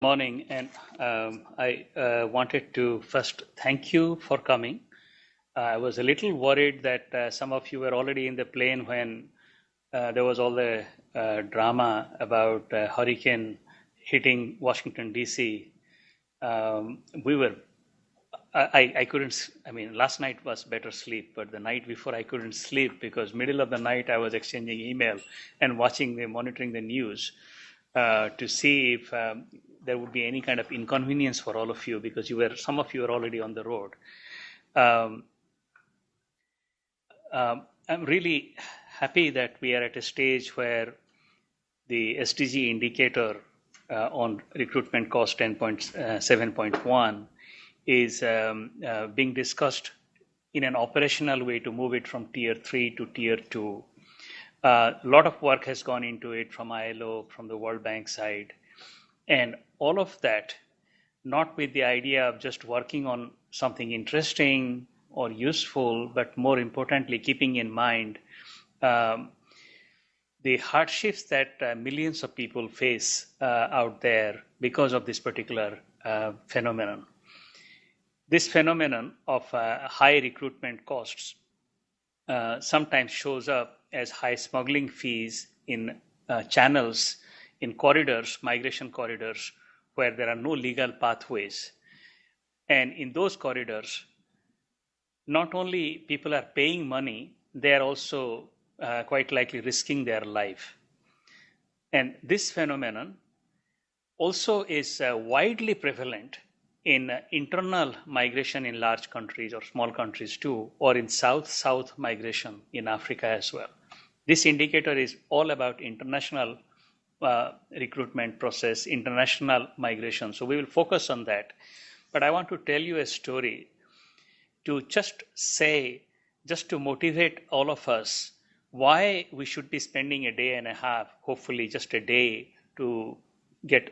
Morning, and I wanted to first thank you for coming. I was a little worried that some of you were already in the plane when there was all the drama about hurricane hitting Washington, D.C. We were, I couldn't, I mean, last night was better sleep, but the night before I couldn't sleep because middle of the night I was exchanging email and monitoring the news to see if there would be any kind of inconvenience for all of you because some of you are already on the road. Um, I'm really happy that we are at a stage where the SDG indicator on recruitment cost 10.7.1 is being discussed in an operational way to move it from tier 3 to tier 2. A lot of work has gone into it from ILO, from the World Bank side, and all of that, not with the idea of just working on something interesting or useful, but more importantly, keeping in mind the hardships that millions of people face out there because of this particular phenomenon. This phenomenon of high recruitment costs sometimes shows up as high smuggling fees in channels, in corridors, migration corridors, where there are no legal pathways. And in those corridors, not only people are paying money, they are also quite likely risking their life. And this phenomenon also is widely prevalent in internal migration in large countries or small countries too, or in south-south migration in Africa as well. This indicator is all about international recruitment process, international migration. So we will focus on that. But I want to tell you a story to just to motivate all of us why we should be spending a day and a half, hopefully just a day, to get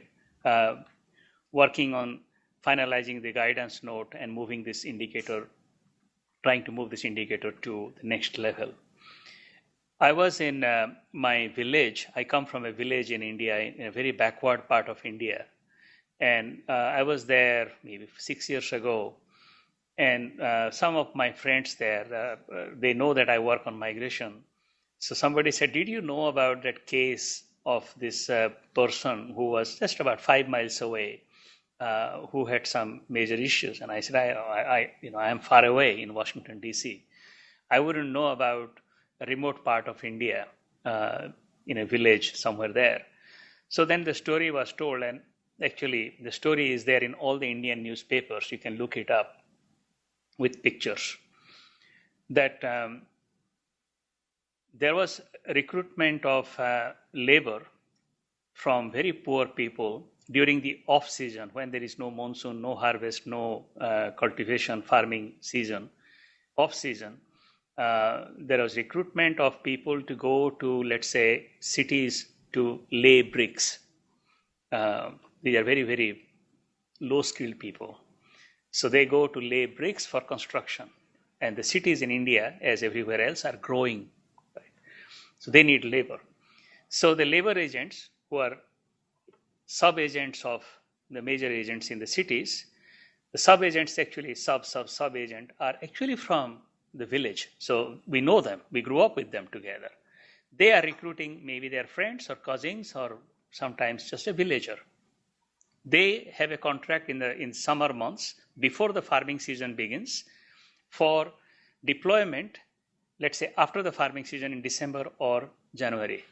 working on finalizing the guidance note and moving this indicator, trying to move this indicator to the next level. I was in my village. I come from a village in India, in a very backward part of India. And I was there maybe 6 years ago. And some of my friends there, they know that I work on migration. So somebody said, did you know about that case of this person who was just about 5 miles away, who had some major issues? And I said, I am far away in Washington, D.C. I wouldn't know about a remote part of India in a village somewhere there. So then the story was told, and actually the story is there in all the Indian newspapers. You can look it up with pictures. That there was recruitment of labor from very poor people during the off season when there is no monsoon, no harvest, no cultivation, farming season, off season. There was recruitment of people to go to, let's say, cities to lay bricks. These are very, very low-skilled people. So they go to lay bricks for construction. And the cities in India, as everywhere else, are growing. Right? So they need labor. So the labor agents, who are sub-agents of the major agents in the cities, the sub-agents actually, sub-agent, are actually from the village. So we know them. We grew up with them together. They are recruiting maybe their friends or cousins or sometimes just a villager. They have a contract in summer months before the farming season begins for deployment, let's say after the farming season in December or January.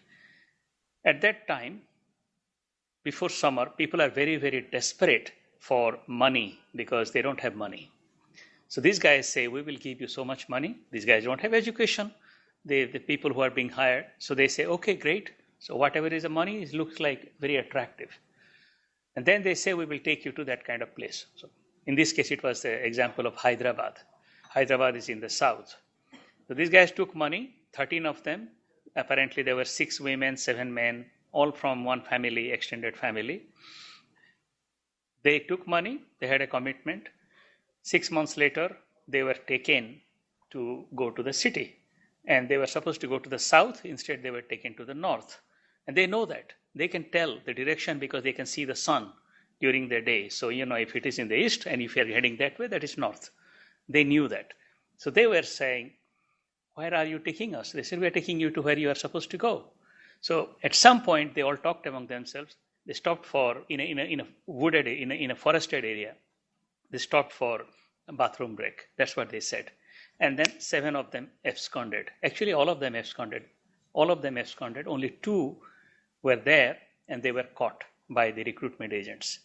At that time, before summer, people are very, very desperate for money because they don't have money. So these guys say, we will give you so much money. These guys don't have education. The people who are being hired. So they say, okay, great. So whatever is the money, it looks like very attractive. And then they say, we will take you to that kind of place. So in this case, it was the example of Hyderabad. Hyderabad is in the south. So these guys took money, 13 of them. Apparently there were 6 women, 7 men, all from one family, extended family. They took money, they had a commitment. 6 months later, they were taken to go to the city. And they were supposed to go to the south. Instead, they were taken to the north. And they know that. They can tell the direction because they can see the sun during the day. So, if it is in the east and if you are heading that way, that is north. They knew that. So they were saying, where are you taking us? They said, we are taking you to where you are supposed to go. So at some point, they all talked among themselves. They stopped for, in a wooded, in a forested area. They stopped for a bathroom break. That's what they said. And then 7 of them absconded. Actually, all of them absconded. All of them absconded. Only 2 were there, and they were caught by the recruitment agents.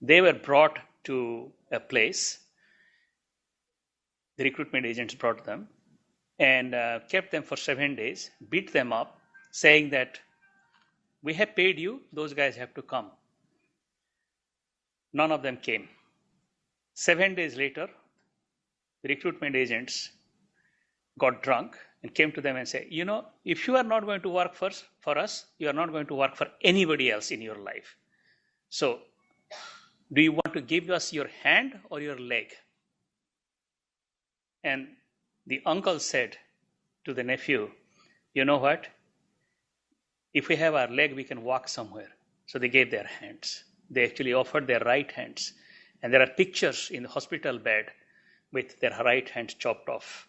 They were brought to a place. The recruitment agents brought them and kept them for 7 days, beat them up, saying that we have paid you, those guys have to come. None of them came. 7 days later, the recruitment agents got drunk and came to them and said, if you are not going to work for us, you are not going to work for anybody else in your life. So, do you want to give us your hand or your leg? And the uncle said to the nephew, you know what? If we have our leg, we can walk somewhere. So they gave their hands. They actually offered their right hands. And there are pictures in the hospital bed with their right hand chopped off.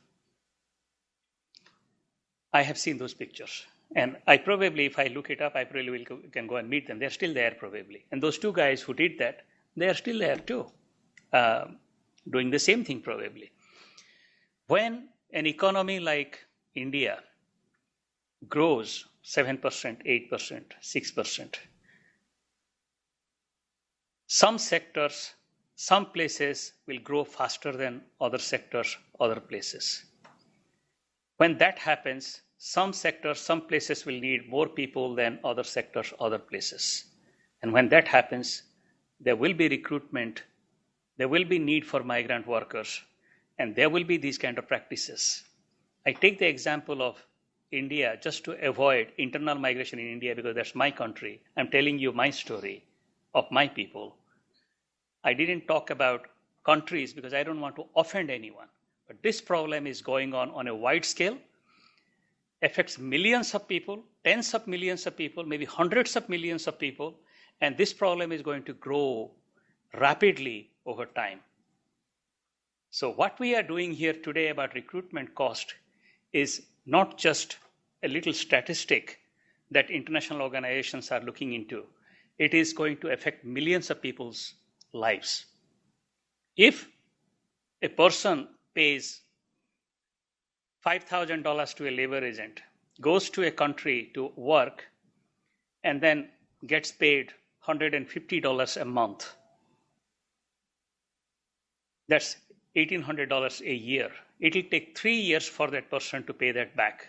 I have seen those pictures. And I probably, if I look it up, I probably can go and meet them. They're still there probably. And those 2 guys who did that, they are still there too, doing the same thing probably. When an economy like India grows 7%, 8%, 6%, some sectors, some places will grow faster than other sectors, other places. When that happens, some sectors, some places will need more people than other sectors, other places. And when that happens, there will be recruitment, there will be need for migrant workers, and there will be these kind of practices. I take the example of India just to avoid internal migration in India because that's my country. I'm telling you my story of my people. I didn't talk about countries because I don't want to offend anyone. But this problem is going on a wide scale, affects millions of people, tens of millions of people, maybe hundreds of millions of people, and this problem is going to grow rapidly over time. So what we are doing here today about recruitment cost is not just a little statistic that international organizations are looking into. It is going to affect millions of people's lives. If a person pays $5,000 to a labor agent, goes to a country to work, and then gets paid $150 a month, that's $1,800 a year. It will take 3 years for that person to pay that back.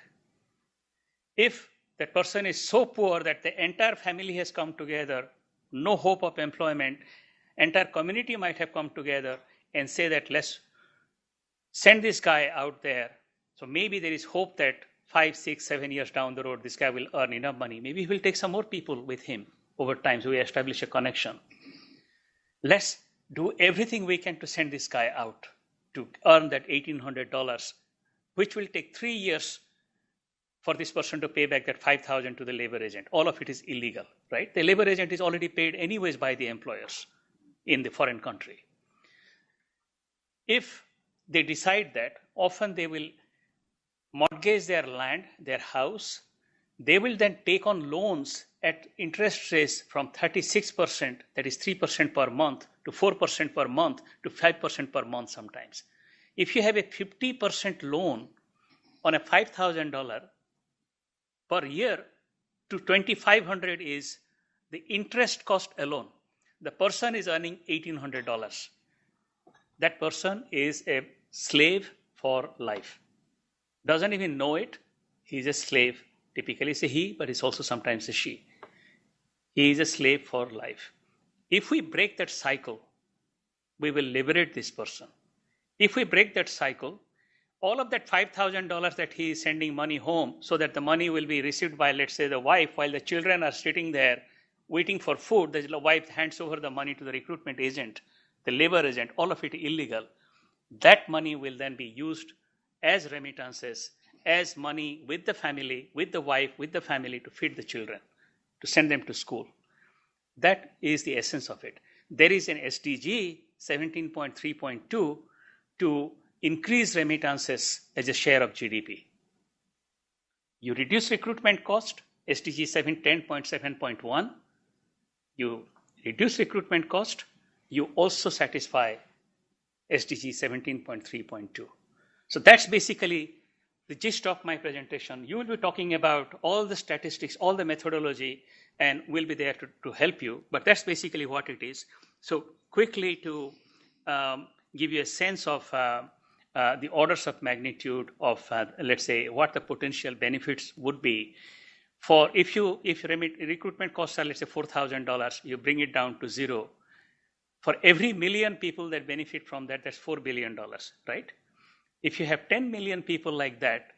If that person is so poor that the entire family has come together, no hope of employment, entire community might have come together and say that let's send this guy out there. So maybe there is hope that 5, 6, 7 years down the road, this guy will earn enough money. Maybe he will take some more people with him over time, so we establish a connection. Let's do everything we can to send this guy out to earn that $1,800, which will take 3 years for this person to pay back that $5,000 to the labor agent. All of it is illegal, right? The labor agent is already paid anyways by the employers in the foreign country. If they decide that, often they will mortgage their land, their house. They will then take on loans at interest rates from 36%, that is 3% per month, to 4% per month, to 5% per month sometimes. If you have a 50% loan on a $5,000 per year, to $2,500 is the interest cost alone. The person is earning $1,800. That person is a slave for life. Doesn't even know it. He's a slave. Typically it's a he, but it's also sometimes a she. He is a slave for life. If we break that cycle, we will liberate this person. If we break that cycle, all of that $5,000 that he is sending money home so that the money will be received by, let's say, the wife, while the children are sitting there waiting for food, the wife hands over the money to the recruitment agent, the labor agent, all of it illegal. That money will then be used as remittances, as money with the family, with the wife, with the family to feed the children, to send them to school. That is the essence of it. there is an SDG 17.3.2 to increase remittances as a share of GDP. You reduce recruitment cost, SDG 10.7.1, you reduce recruitment cost, you also satisfy SDG 17.3.2. So that's basically the gist of my presentation. You will be talking about all the statistics, all the methodology, and we'll be there to help you. But that's basically what it is. So quickly to give you a sense of the orders of magnitude of, let's say, what the potential benefits would be for if recruitment costs are, let's say, $4,000, you bring it down to zero. For every million people that benefit from that, that's $4 billion, right? If you have 10 million people like that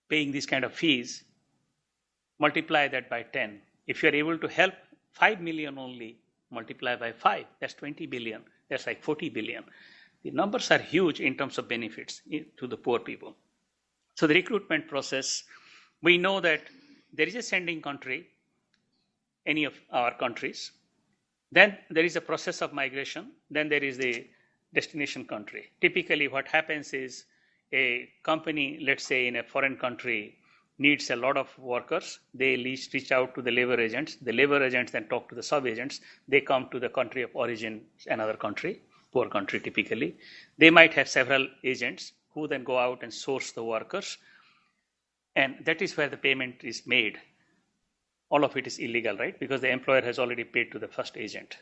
paying these kind of fees, multiply that by 10. If you're able to help 5 million only, multiply by 5, that's 20 billion. That's like 40 billion. The numbers are huge in terms of benefits to the poor people. So the recruitment process, we know that there is a sending country, any of our countries. Then there is a process of migration. Then there is the destination country. Typically what happens is a company, let's say in a foreign country, needs a lot of workers. They reach out to the labor agents. The labor agents then talk to the sub-agents. They come to the country of origin, another country, poor country typically. They might have several agents who then go out and source the workers. And that is where the payment is made. All of it is illegal, right? Because the employer has already paid to the first agent.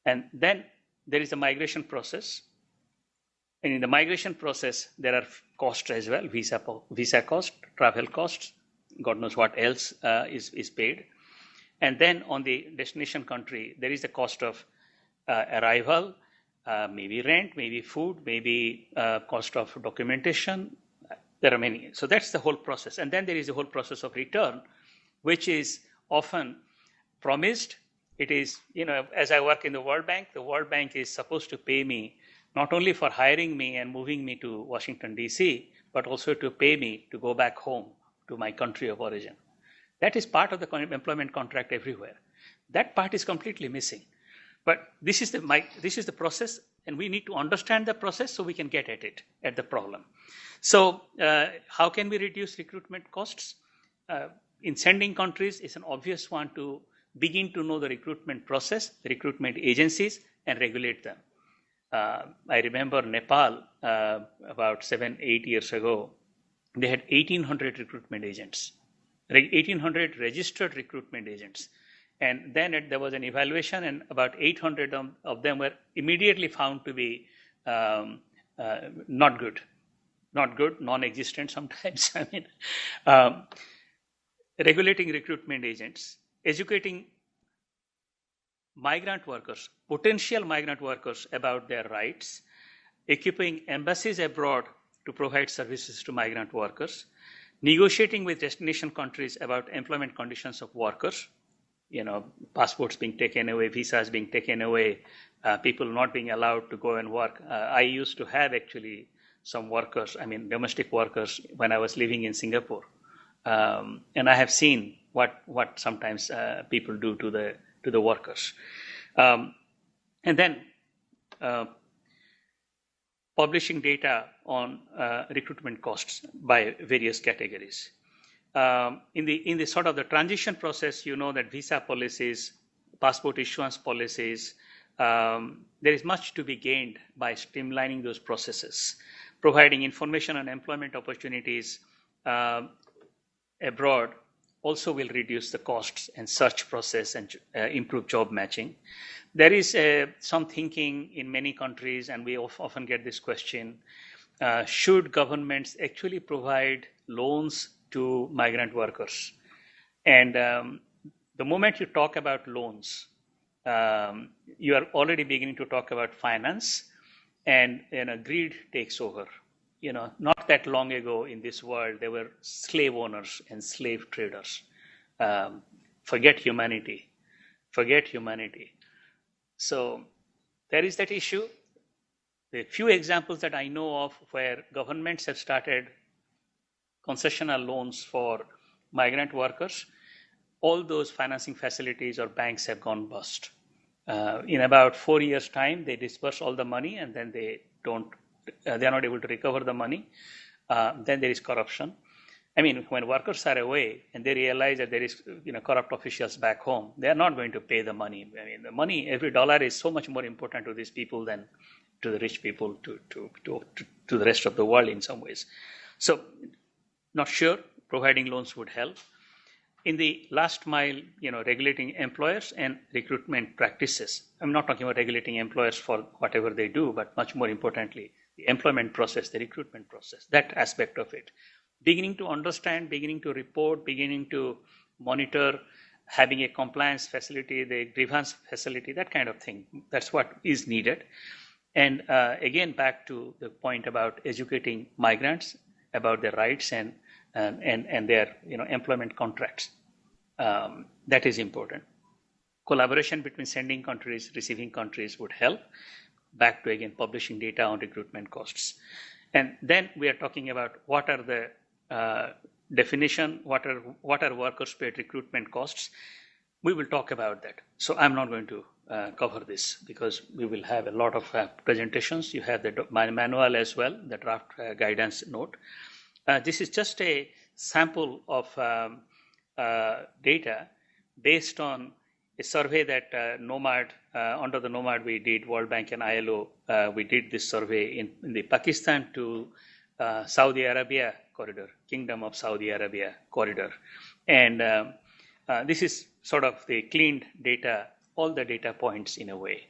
And then there is a migration process. And in the migration process, there are costs as well, visa cost, travel costs, God knows what else is paid. And then on the destination country, there is the cost of arrival, maybe rent, maybe food, maybe cost of documentation. There are many. So that's the whole process. And then there is the whole process of return, which is often promised. It is, as I work in the World Bank is supposed to pay me not only for hiring me and moving me to Washington, D.C., but also to pay me to go back home to my country of origin. That is part of the employment contract everywhere. That part is completely missing. But this is the process, and we need to understand the process so we can get at it, at the problem. So how can we reduce recruitment costs? In sending countries, it's an obvious one to begin to know the recruitment process, the recruitment agencies, and regulate them. I remember Nepal about 7-8 years ago, they had 1,800 recruitment agents, 1,800 registered recruitment agents. And then there was an evaluation, and about 800 of them were immediately found to be not good, non-existent sometimes. I mean, regulating recruitment agents, educating migrant workers, potential migrant workers about their rights, equipping embassies abroad to provide services to migrant workers, negotiating with destination countries about employment conditions of workers, passports being taken away, visas being taken away, people not being allowed to go and work. I used to have actually some workers, domestic workers, when I was living in Singapore. And I have seen what sometimes people do to the workers. And then publishing data on recruitment costs by various categories. In the sort of the transition process, that visa policies, passport issuance policies, there is much to be gained by streamlining those processes, providing information on employment opportunities abroad also will reduce the costs and search process and improve job matching. There is some thinking in many countries, and we often get this question, should governments actually provide loans to migrant workers? And the moment you talk about loans, you are already beginning to talk about finance, and greed takes over. Not that long ago in this world, there were slave owners and slave traders. Forget humanity. So there is that issue. The few examples that I know of where governments have started concessional loans for migrant workers, all those financing facilities or banks have gone bust. In about 4 years' time, they disperse all the money, and then they are not able to recover the money. Then there is corruption. I mean, when workers are away and they realize that there is, corrupt officials back home, they are not going to pay the money. I mean, the money, every dollar is so much more important to these people than to the rich people, to the rest of the world in some ways. So, not sure, providing loans would help. In the last mile, regulating employers and recruitment practices. I'm not talking about regulating employers for whatever they do, but much more importantly, the employment process, the recruitment process, that aspect of it. Beginning to understand, beginning to report, beginning to monitor, having a compliance facility, the grievance facility, that kind of thing. That's what is needed. And again, back to the point about educating migrants about their rights and their employment contracts. That is important. Collaboration between sending countries, receiving countries would help. Back to again publishing data on recruitment costs. And then we are talking about what are the definition, what are workers paid recruitment costs. We will talk about that. So I'm not going to cover this because we will have a lot of presentations. You have my manual as well, the draft guidance note. This is just a sample of data based on a survey that KNOMAD, under the KNOMAD we did, World Bank and ILO, we did this survey in the Pakistan to Saudi Arabia corridor, Kingdom of Saudi Arabia corridor. And this is sort of the cleaned data, all the data points in a way.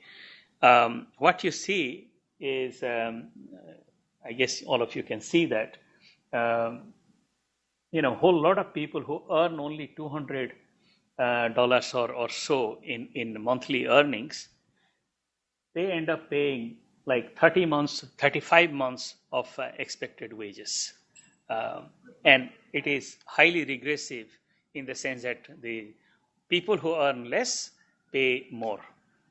What you see is, I guess all of you can see that, a whole lot of people who earn only $200 or so in monthly earnings, they end up paying like 35 months of expected wages. And it is highly regressive in the sense that the people who earn less pay more.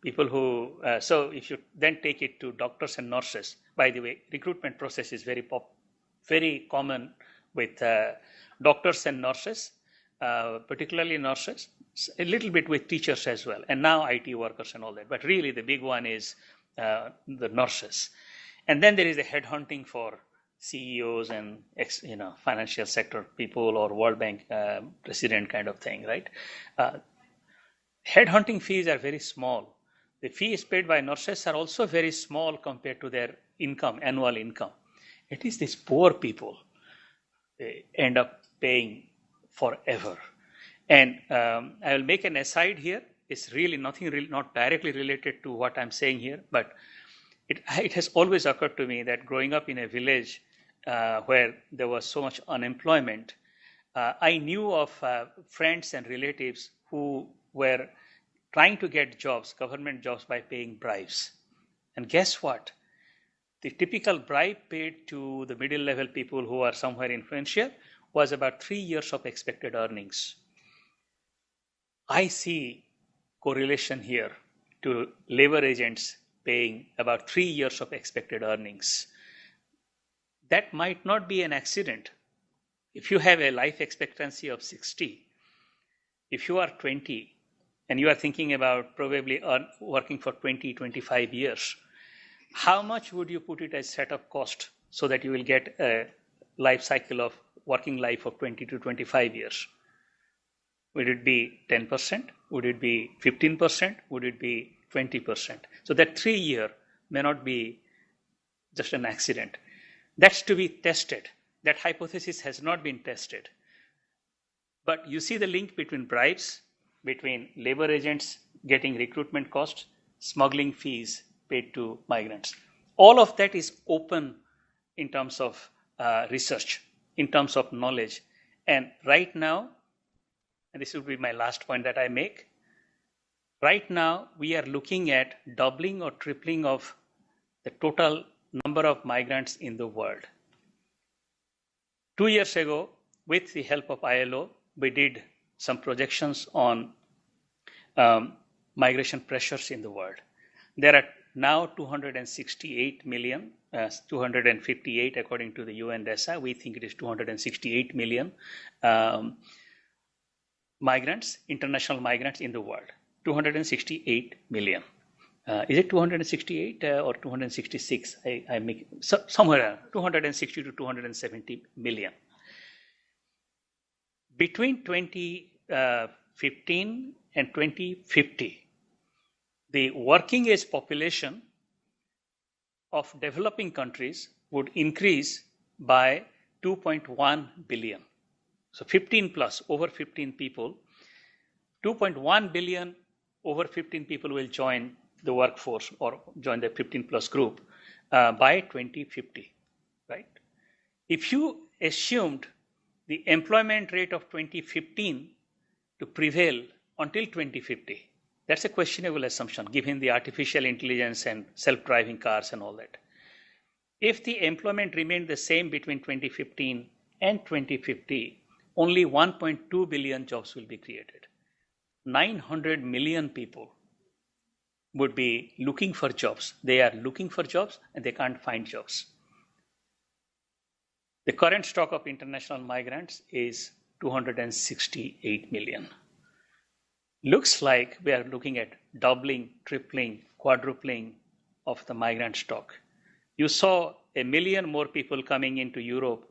People who, so if you then take it to doctors and nurses, by the way, recruitment process is very common with doctors and nurses, particularly nurses, a little bit with teachers as well, and now IT workers and all that. But really the big one is the nurses. And then there is the headhunting for CEOs and financial sector people or World Bank president kind of thing, right? Headhunting fees are very small. The fees paid by nurses are also very small compared to their income, annual income. It is these poor people, they end up paying forever. And I will make an aside here. It's really nothing, not directly related to what I'm saying here, but it has always occurred to me that growing up in a village where there was so much unemployment, I knew of friends and relatives who were trying to get jobs, government jobs, by paying bribes. And guess what? The typical bribe paid to the middle level people who are somewhere influential was about 3 years of expected earnings. I see correlation here to labor agents paying about 3 years of expected earnings. That might not be an accident. If you have a life expectancy of 60, if you are 20 and you are thinking about probably working for 20, 25 years, how much would you put it as setup cost so that you will get a life cycle of working life of 20 to 25 years? Would it be 10%? Would it be 15%? Would it be 20%? So that 3 year may not be just an accident. That's to be tested. That hypothesis has not been tested. But you see the link between bribes, between labor agents getting recruitment costs, smuggling fees paid to migrants. All of that is open in terms of research, in terms of knowledge. And right now, and this will be my last point that I make, right now we are looking at doubling or tripling of the total number of migrants in the world. 2 years ago, with the help of ILO, we did some projections on migration pressures in the world. There are now 268 million, 258 according to the UN data. We think it is 268 million migrants, international migrants in the world. 268 million. Is it 268 or 266? I make somewhere around 260 to 270 million. Between 2015 and 2050, the working age population of developing countries would increase by 2.1 billion. So 15 plus, over 15 people, 2.1 billion over 15 people will join the workforce or join the 15 plus group by 2050, right? If you assumed the employment rate of 2015 to prevail until 2050, that's a questionable assumption given the artificial intelligence and self-driving cars and all that. If the employment remained the same between 2015 and 2050, only 1.2 billion jobs will be created. 900 million people would be looking for jobs. They are looking for jobs and they can't find jobs. The current stock of international migrants is 268 million. Looks like we are looking at doubling, tripling, quadrupling of the migrant stock. You saw 1 million more people coming into Europe,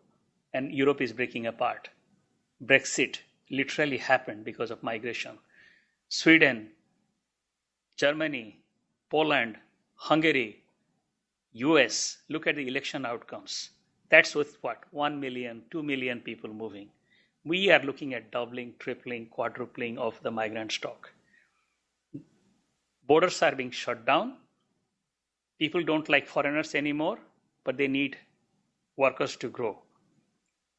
and Europe is breaking apart. Brexit literally happened because of migration. Sweden, Germany, Poland, Hungary, US, look at the election outcomes. That's with what? 1 million, 2 million people moving. We are looking at doubling, tripling, quadrupling of the migrant stock. Borders are being shut down. People don't like foreigners anymore, but they need workers to grow.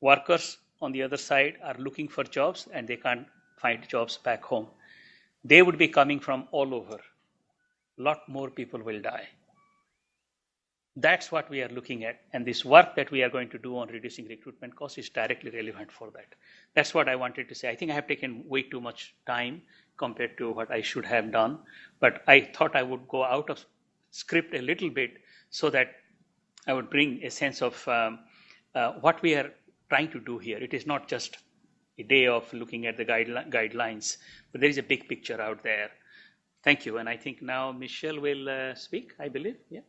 Workers on the other side are looking for jobs and they can't find jobs back home. They would be coming from all over. A lot more people will die. That's what we are looking at. And this work that we are going to do on reducing recruitment costs is directly relevant for that. That's what I wanted to say. I think I have taken way too much time compared to what I should have done. But I thought I would go out of script a little bit so that I would bring a sense of what we are trying to do here. It is not just a day of looking at the guidelines, but there is a big picture out there. Thank you. And I think now Michelle will speak, I believe. Yeah.